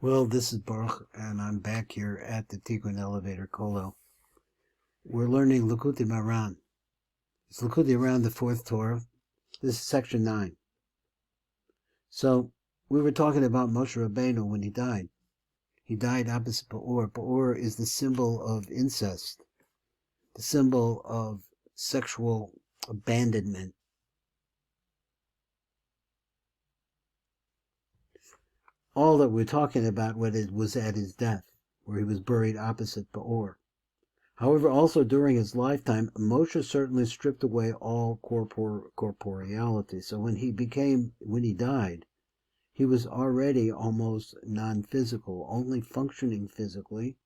Well, this is Baruch, and I'm back here at the Tikkun Elevator Kollel. We're learning Likutei Maharan. It's Likutei around the fourth Torah. This is section 9. So, we were talking about Moshe Rabbeinu when he died. He died opposite Peor. Peor is the symbol of incest, the symbol of sexual abandonment. All that we're talking about was at his death, where he was buried opposite Peor. However, also during his lifetime, Moshe certainly stripped away all corporeality. So when he died, he was already almost non-physical, only functioning physically,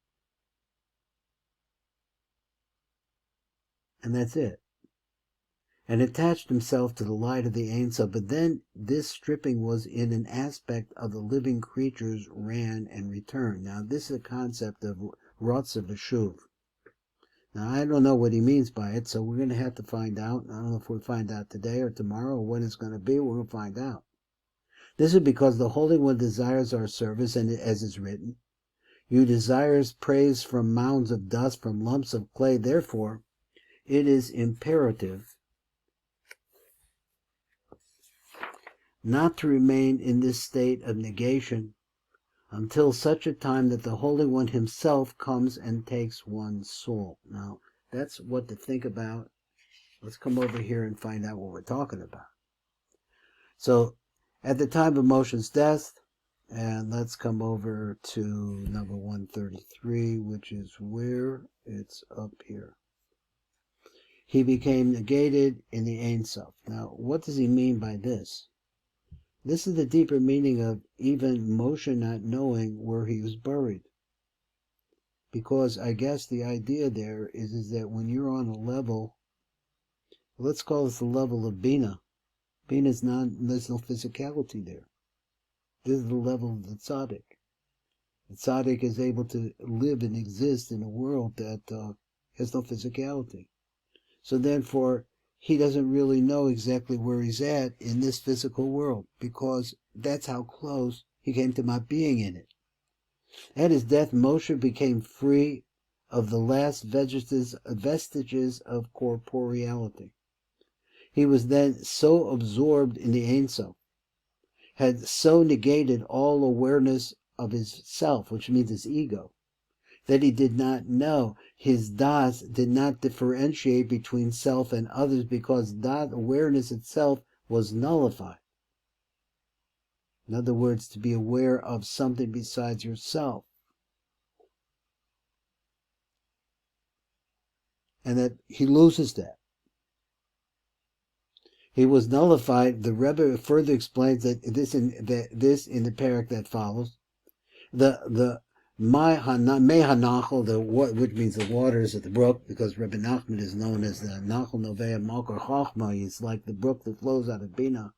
and that's it. And attached himself to the light of the Ein Sof. But then this stripping was in an aspect of the living creatures ran and returned. Now this is a concept of Rotza V'Shuv. Now I don't know what he means by it, so we're going to have to find out. I don't know if we'll find out today or tomorrow or when it's going to be. We're going to find out. This is because the Holy One desires our service, and as is written, you desires praise from mounds of dust, from lumps of clay. Therefore, it is imperative not to remain in this state of negation until such a time that the Holy One himself comes and takes one's soul. Now, that's what to think about. Let's come over here and find out what we're talking about. So, at the time of Moshe's death, and let's come over to number 133, which is where it's up here. He became negated in the Ein Sof. Now, what does he mean by this? This is the deeper meaning of even Moshe not knowing where he was buried. Because I guess the idea there is that when you're on a level, let's call this the level of Bina. There's no physicality there. This is the level of the tzaddik. The tzaddik is able to live and exist in a world that has no physicality. So therefore, he doesn't really know exactly where he's at in this physical world, because that's how close he came to not being in it. At his death, Moshe became free of the last vestiges of corporeality. He was then so absorbed in the Ein Sof, had so negated all awareness of his self, which means his ego, that he did not know. His das did not differentiate between self and others, because that awareness itself was nullified. In other words, to be aware of something besides yourself. And that he loses that. He was nullified. The Rebbe further explains that this in the parak that follows. The Mehanachal, which means the waters of the brook, because Rebbe Nachman is known as the Nachal Novea Malkar Chachma. It's like the brook that flows out of Bina.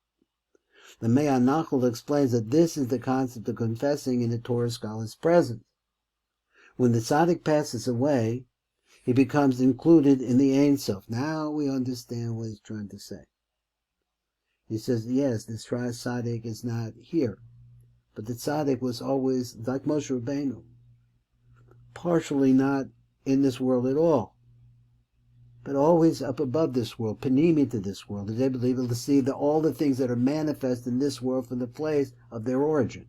The Mehanachal explains that this is the concept of confessing in the Torah scholar's presence. When the tzaddik passes away, he becomes included in the Ein Sof. Now we understand what he's trying to say. He says, yes, the tzaddik is not here, but the tzaddik was always, like Moshe Rabbeinu, partially not in this world at all, but always up above this world, panimi to this world, is able to see all the things that are manifest in this world from the place of their origin.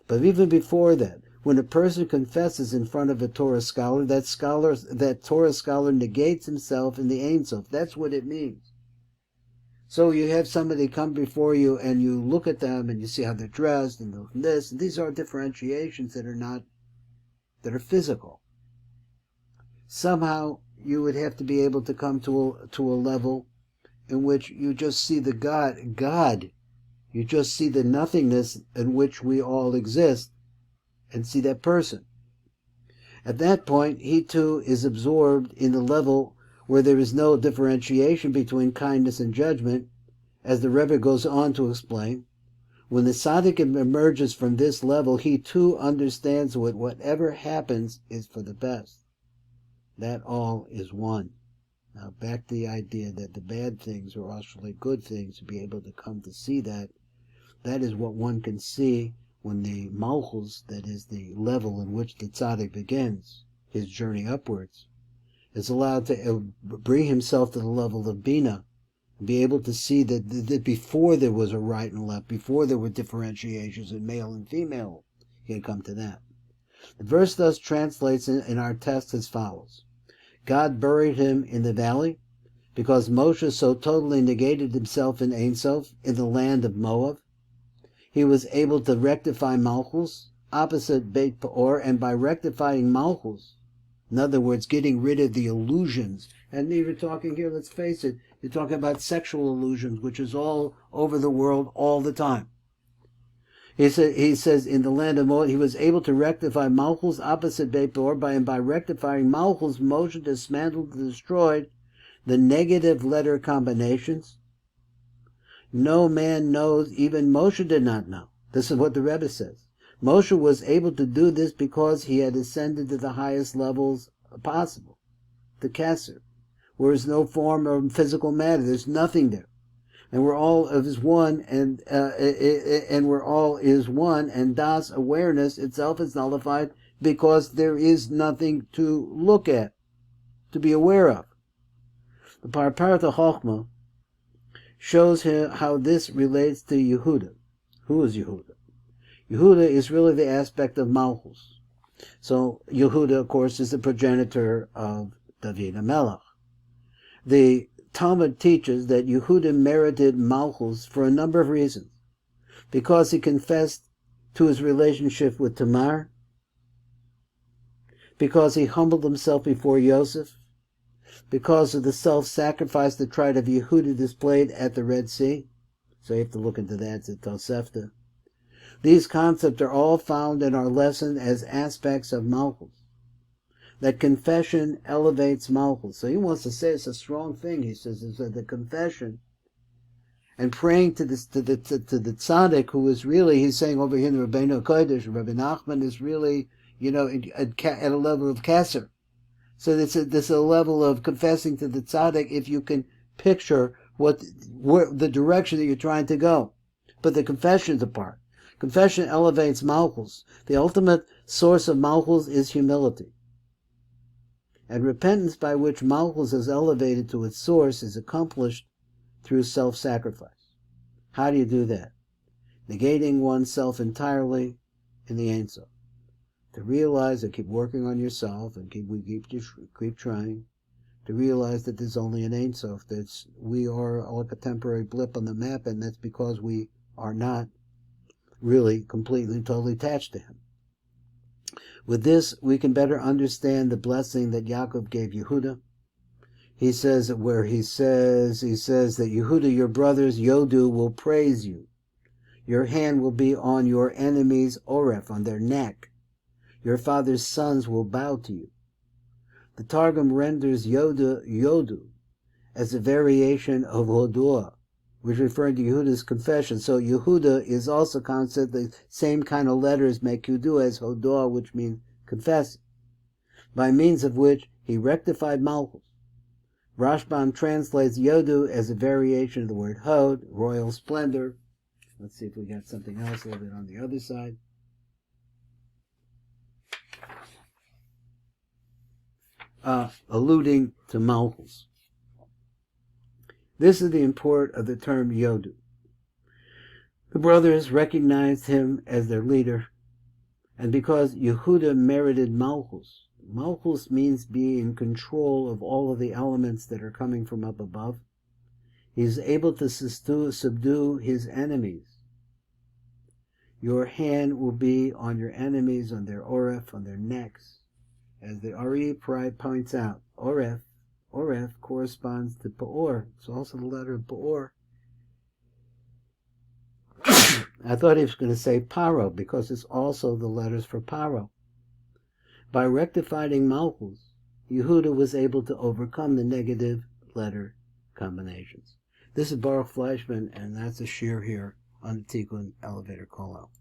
But even before that, when a person confesses in front of a Torah scholar, that Torah scholar negates himself in the Ein Sof. That's what it means. So you have somebody come before you and you look at them and you see how they're dressed and this. These are differentiations that are physical. Somehow you would have to be able to come to a level in which you just see the God. You just see the nothingness in which we all exist and see that person. At that point, he too is absorbed in the level where there is no differentiation between kindness and judgment, as the Rebbe goes on to explain. When the tzaddik emerges from this level, he too understands whatever happens is for the best. That all is one. Now back to the idea that the bad things are actually good things, to be able to come to see that. That is what one can see when the Malchus, that is the level in which the tzaddik begins his journey upwards, is allowed to bring himself to the level of Bina, and be able to see that before there was a right and left, before there were differentiations in male and female, he had come to that. The verse thus translates in our text as follows. God buried him in the valley because Moshe so totally negated himself in Ein Sof in the land of Moab. He was able to rectify Malchus opposite Beit Peor, and by rectifying Malchus, in other words, getting rid of the illusions, and you're talking here, let's face it, you're talking about sexual illusions, which is all over the world all the time. He says in the land of Moab, he was able to rectify Malchus opposite Beit Peor, and by rectifying Malchus, Moshe dismantled and destroyed the negative letter combinations. No man knows, even Moshe did not know. This is what the Rebbe says. Moshe was able to do this because he had ascended to the highest levels possible, the Kesser, where is no form of physical matter. There's nothing there. And we're all is one, and we're all is one, and Das awareness itself is nullified because there is nothing to look at, to be aware of. The Parparatha Chochmah shows how this relates to Yehuda. Who is Yehuda? Yehuda is really the aspect of Malchus. So Yehuda, of course, is the progenitor of David HaMelech. The Talmud teaches that Yehuda merited Malchus for a number of reasons. Because he confessed to his relationship with Tamar, because he humbled himself before Yosef, because of the self-sacrifice the tribe of Yehuda displayed at the Red Sea. So you have to look into that, it's a Tosefta. These concepts are all found in our lesson as aspects of Malchus. That confession elevates Malchus. So he wants to say it's a strong thing. He says is that the confession and praying to the tzaddik, who is really, he's saying over here in the Rebbeinu Kodesh, Rebbe Nachman is really, at a level of Kesser. So this is a level of confessing to the tzaddik if you can picture the direction that you're trying to go. But the confession's a part. Confession elevates Malchus. The ultimate source of Malchus is humility. And repentance by which Malchus is elevated to its source is accomplished through self-sacrifice. How do you do that? Negating oneself entirely in the Ein Sof. To realize that keep working on yourself and keep trying. To realize that there's only an Ein Sof. We are like a temporary blip on the map, and that's because we are not really completely, totally attached to him. With this, we can better understand the blessing that Yaakov gave Yehuda. He says that Yehuda, your brothers, Yodu, will praise you. Your hand will be on your enemies' oref, on their neck. Your father's sons will bow to you. The Targum renders Yodu as a variation of Hodoah, which referring to Yehuda's confession. So Yehuda is also considered the same kind of letters make Yehuda as Hodoah, which means confessing, by means of which he rectified Malchus. Rashbam translates Yodu as a variation of the word Hod, royal splendor. Let's see if we got something else a little bit on the other side. Alluding to Malchus. This is the import of the term Yodu. The brothers recognized him as their leader, and because Yehuda merited Malchus, Malchus means being in control of all of the elements that are coming from up above. He is able to subdue his enemies. Your hand will be on your enemies, on their oref, on their necks. As the Ari points out, oref corresponds to Peor. It's also the letter of Peor. I thought he was going to say Paro, because it's also the letters for Paro. By rectifying Malchus, Yehuda was able to overcome the negative letter combinations. This is Baruch Fleischman, and that's a shir here on the Tikkun Elevator Call Out.